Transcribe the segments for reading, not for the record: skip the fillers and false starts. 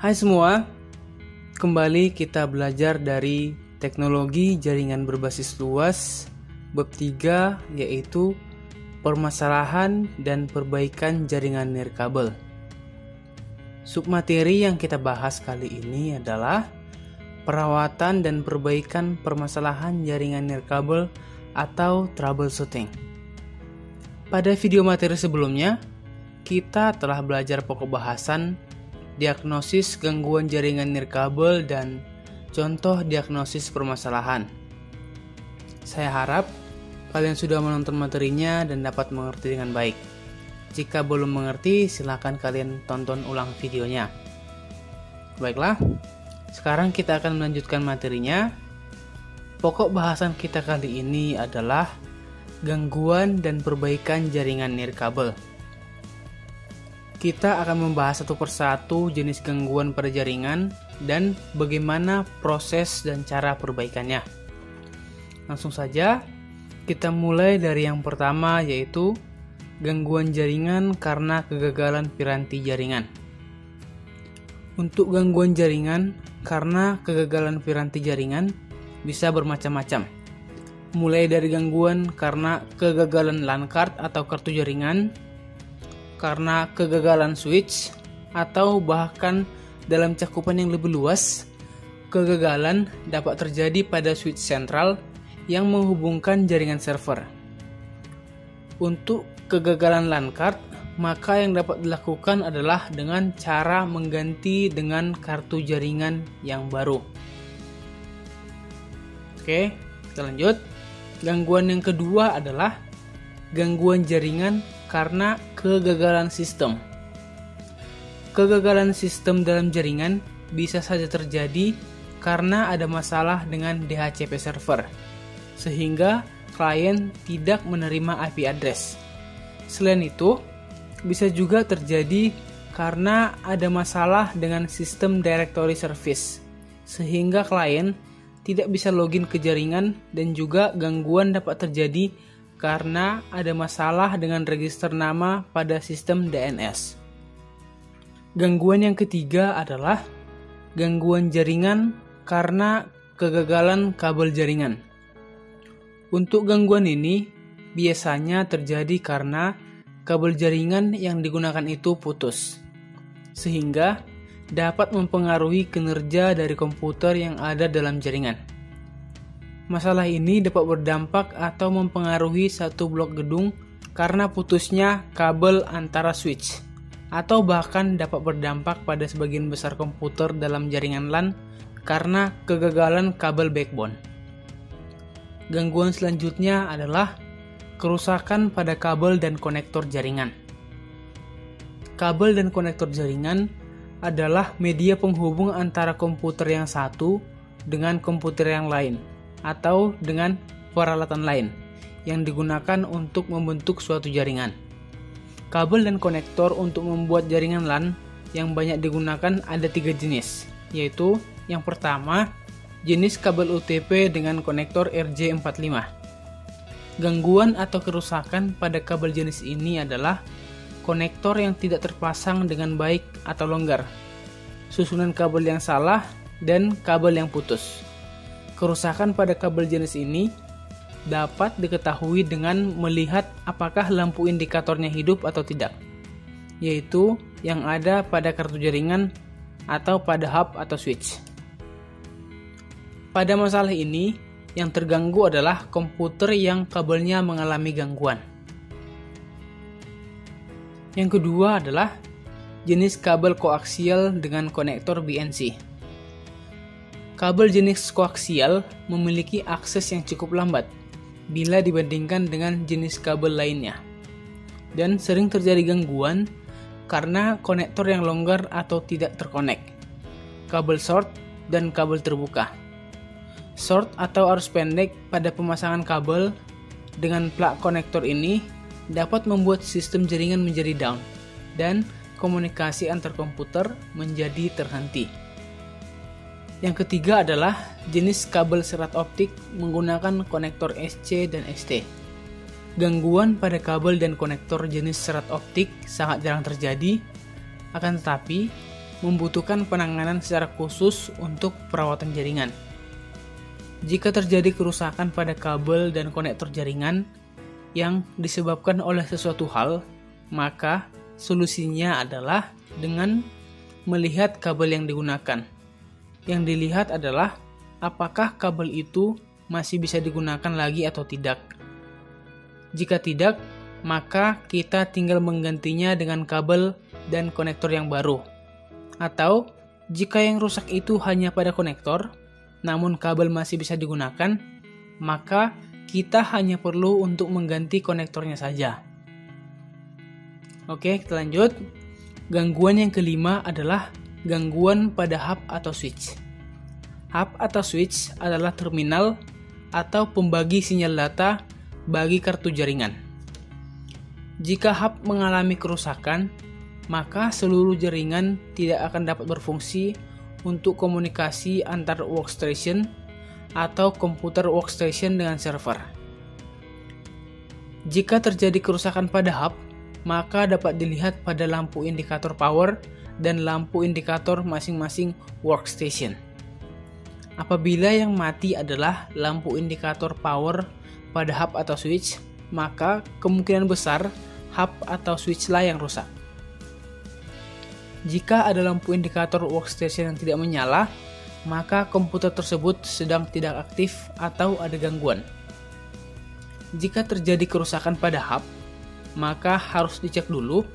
Hai semua, kembali kita belajar dari teknologi jaringan berbasis luas bab 3, yaitu permasalahan dan perbaikan jaringan nirkabel. Submateri yang kita bahas kali ini adalah perawatan dan perbaikan permasalahan jaringan nirkabel atau troubleshooting. Pada video materi sebelumnya, kita telah belajar pokok bahasan diagnosis gangguan jaringan nirkabel dan contoh diagnosis permasalahan. Saya harap kalian sudah menonton materinya dan dapat mengerti dengan baik. Jika belum mengerti, silakan kalian tonton ulang videonya. Baiklah, sekarang kita akan melanjutkan materinya. Pokok bahasan kita kali ini adalah gangguan dan perbaikan jaringan nirkabel. Kita akan membahas satu persatu jenis gangguan pada jaringan dan bagaimana proses dan cara perbaikannya. Langsung saja, kita mulai dari yang pertama, yaitu gangguan jaringan karena kegagalan piranti jaringan. Untuk gangguan jaringan karena kegagalan piranti jaringan bisa bermacam-macam. Mulai dari gangguan karena kegagalan LAN card atau kartu jaringan, karena kegagalan switch, atau bahkan dalam cakupan yang lebih luas, kegagalan dapat terjadi pada switch sentral yang menghubungkan jaringan server. Untuk kegagalan LAN card, maka yang dapat dilakukan adalah dengan cara mengganti dengan kartu jaringan yang baru. Oke, kita lanjut. Gangguan yang kedua adalah gangguan jaringan karena kegagalan sistem. Kegagalan sistem dalam jaringan bisa saja terjadi karena ada masalah dengan DHCP server, sehingga klien tidak menerima IP address. Selain itu, bisa juga terjadi karena ada masalah dengan sistem directory service, sehingga klien tidak bisa login ke jaringan, dan juga gangguan dapat terjadi karena ada masalah dengan register nama pada sistem DNS. Gangguan yang ketiga adalah gangguan jaringan karena kegagalan kabel jaringan. Untuk gangguan ini biasanya terjadi karena kabel jaringan yang digunakan itu putus, sehingga dapat mempengaruhi kinerja dari komputer yang ada dalam jaringan. Masalah ini dapat berdampak atau mempengaruhi satu blok gedung karena putusnya kabel antara switch, atau bahkan dapat berdampak pada sebagian besar komputer dalam jaringan LAN karena kegagalan kabel backbone. Gangguan selanjutnya adalah kerusakan pada kabel dan konektor jaringan. Kabel dan konektor jaringan adalah media penghubung antara komputer yang satu dengan komputer yang lain, atau dengan peralatan lain yang digunakan untuk membentuk suatu jaringan. Kabel dan konektor untuk membuat jaringan LAN yang banyak digunakan ada 3 jenis, yaitu yang pertama, jenis kabel UTP dengan konektor RJ45. Gangguan atau kerusakan pada kabel jenis ini adalah konektor yang tidak terpasang dengan baik atau longgar, susunan kabel yang salah, dan kabel yang putus. Kerusakan pada kabel jenis ini dapat diketahui dengan melihat apakah lampu indikatornya hidup atau tidak, yaitu yang ada pada kartu jaringan atau pada hub atau switch. Pada masalah ini, yang terganggu adalah komputer yang kabelnya mengalami gangguan. Yang kedua adalah jenis kabel koaksial dengan konektor BNC. Kabel jenis koaksial memiliki akses yang cukup lambat bila dibandingkan dengan jenis kabel lainnya, dan sering terjadi gangguan karena konektor yang longgar atau tidak terkonek, kabel short, dan kabel terbuka. Short atau arus pendek pada pemasangan kabel dengan plug konektor ini dapat membuat sistem jaringan menjadi down dan komunikasi antar komputer menjadi terhenti. Yang ketiga adalah jenis kabel serat optik menggunakan konektor SC dan ST. Gangguan pada kabel dan konektor jenis serat optik sangat jarang terjadi, akan tetapi membutuhkan penanganan secara khusus untuk perawatan jaringan. Jika terjadi kerusakan pada kabel dan konektor jaringan yang disebabkan oleh sesuatu hal, maka solusinya adalah dengan melihat kabel yang digunakan. Yang dilihat adalah apakah kabel itu masih bisa digunakan lagi atau tidak. Jika tidak, maka kita tinggal menggantinya dengan kabel dan konektor yang baru. Atau, jika yang rusak itu hanya pada konektor, namun kabel masih bisa digunakan, maka kita hanya perlu untuk mengganti konektornya saja. Oke, kita lanjut. Gangguan yang kelima adalah gangguan pada hub atau switch. Hub atau switch adalah terminal atau pembagi sinyal data bagi kartu jaringan. Jika hub mengalami kerusakan, maka seluruh jaringan tidak akan dapat berfungsi untuk komunikasi antar workstation atau komputer workstation dengan server. Jika terjadi kerusakan pada hub, maka dapat dilihat pada lampu indikator power dan lampu indikator masing-masing workstation. Apabila yang mati adalah lampu indikator power pada hub atau switch, maka kemungkinan besar hub atau switch-lah yang rusak. Jika ada lampu indikator workstation yang tidak menyala, maka komputer tersebut sedang tidak aktif atau ada gangguan. Jika terjadi kerusakan pada hub, maka harus dicek dulu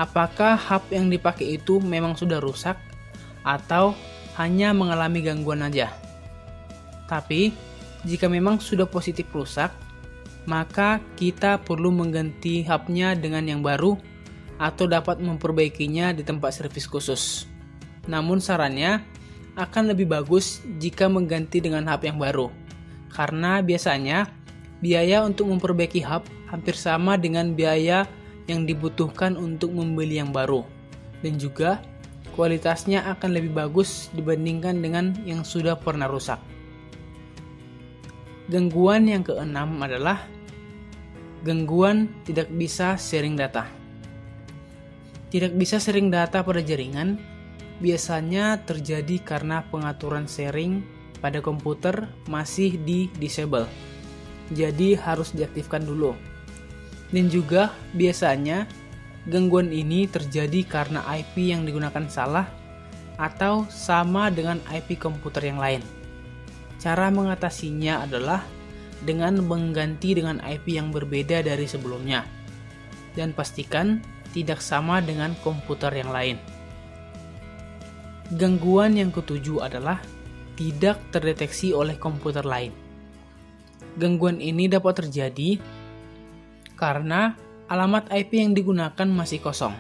apakah hub yang dipakai itu memang sudah rusak atau hanya mengalami gangguan aja. Tapi, jika memang sudah positif rusak, maka kita perlu mengganti hubnya dengan yang baru atau dapat memperbaikinya di tempat servis khusus. Namun sarannya akan lebih bagus jika mengganti dengan hub yang baru, karena biasanya biaya untuk memperbaiki hub hampir sama dengan biaya yang dibutuhkan untuk membeli yang baru, dan juga kualitasnya akan lebih bagus dibandingkan dengan yang sudah pernah rusak. Gangguan yang keenam adalah gangguan tidak bisa sharing data. Tidak bisa sharing data pada jaringan biasanya terjadi karena pengaturan sharing pada komputer masih di disable. Jadi harus diaktifkan dulu. Dan juga biasanya gangguan ini terjadi karena IP yang digunakan salah atau sama dengan IP komputer yang lain. Cara mengatasinya adalah dengan mengganti dengan IP yang berbeda dari sebelumnya dan pastikan tidak sama dengan komputer yang lain. Gangguan yang ketujuh adalah tidak terdeteksi oleh komputer lain. Gangguan ini dapat terjadi karena alamat IP yang digunakan masih kosong.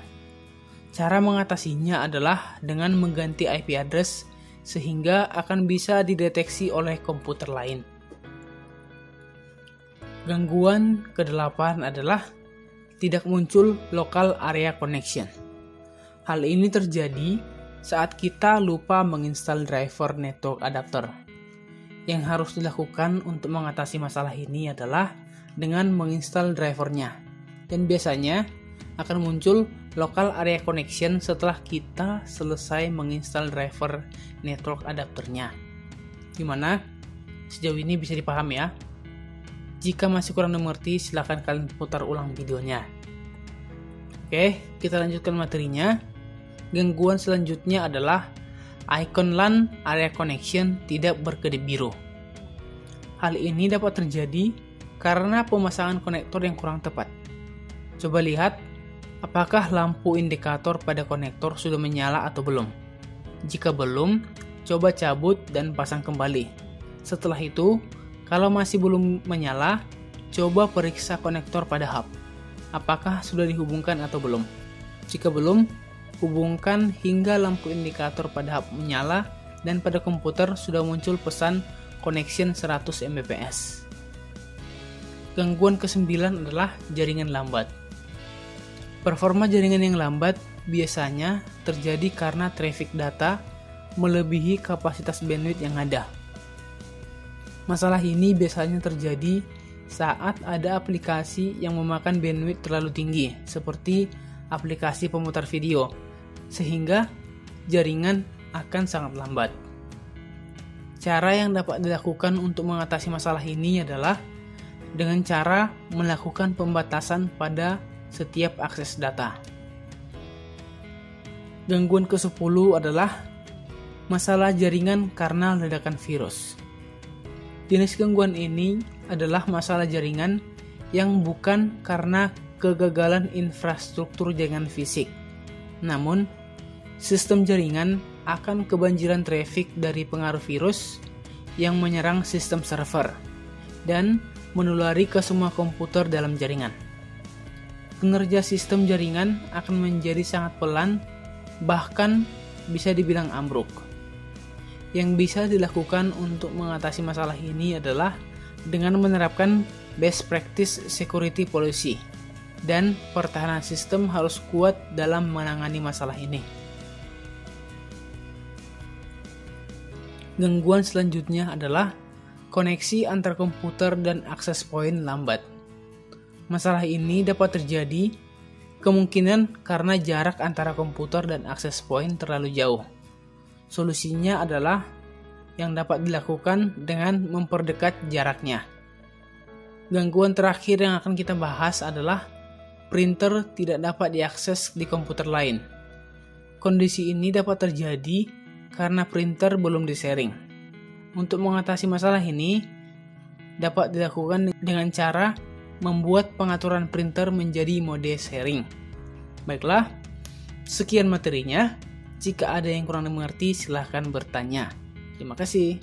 Cara mengatasinya adalah dengan mengganti IP address sehingga akan bisa dideteksi oleh komputer lain. Gangguan ke-8 adalah tidak muncul local area connection. Hal ini terjadi saat kita lupa menginstal driver network adapter. Yang harus dilakukan untuk mengatasi masalah ini adalah dengan menginstal drivernya. Dan biasanya akan muncul local area connection setelah kita selesai menginstal driver network adapternya. Gimana? Sejauh ini bisa dipahami ya? Jika masih kurang dimengerti, silahkan kalian putar ulang videonya. Oke, kita lanjutkan materinya. Gangguan selanjutnya adalah icon LAN area connection tidak berkedip biru. Hal ini dapat terjadi karena pemasangan konektor yang kurang tepat. Coba lihat apakah lampu indikator pada konektor sudah menyala atau belum. Jika belum, coba cabut dan pasang kembali. Setelah itu, kalau masih belum menyala, coba periksa konektor pada hub. Apakah sudah dihubungkan atau belum? Jika belum, hubungkan hingga lampu indikator pada hub menyala dan pada komputer sudah muncul pesan connection 100 Mbps. Gangguan ke-9 adalah jaringan lambat. Performa jaringan yang lambat biasanya terjadi karena traffic data melebihi kapasitas bandwidth yang ada. Masalah ini biasanya terjadi saat ada aplikasi yang memakan bandwidth terlalu tinggi, seperti aplikasi pemutar video. Sehingga jaringan akan sangat lambat. Cara yang dapat dilakukan untuk mengatasi masalah ini adalah dengan cara melakukan pembatasan pada setiap akses data. Gangguan ke-10 adalah masalah jaringan karena ledakan virus. Jenis gangguan ini adalah masalah jaringan yang bukan karena kegagalan infrastruktur jaringan fisik. Namun, sistem jaringan akan kebanjiran traffic dari pengaruh virus yang menyerang sistem server dan menulari ke semua komputer dalam jaringan. Kinerja sistem jaringan akan menjadi sangat pelan, bahkan bisa dibilang ambruk. Yang bisa dilakukan untuk mengatasi masalah ini adalah dengan menerapkan best practice security policy, dan pertahanan sistem harus kuat dalam menangani masalah ini. Gangguan selanjutnya adalah koneksi antar komputer dan akses point lambat. Masalah ini dapat terjadi kemungkinan karena jarak antara komputer dan akses point terlalu jauh. Solusinya adalah yang dapat dilakukan dengan memperdekat jaraknya. Gangguan terakhir yang akan kita bahas adalah printer tidak dapat diakses di komputer lain. Kondisi ini dapat terjadi karena printer belum disaring. Untuk mengatasi masalah ini, dapat dilakukan dengan cara membuat pengaturan printer menjadi mode sharing. Baiklah, sekian materinya. Jika ada yang kurang dimengerti, silahkan bertanya. Terima kasih.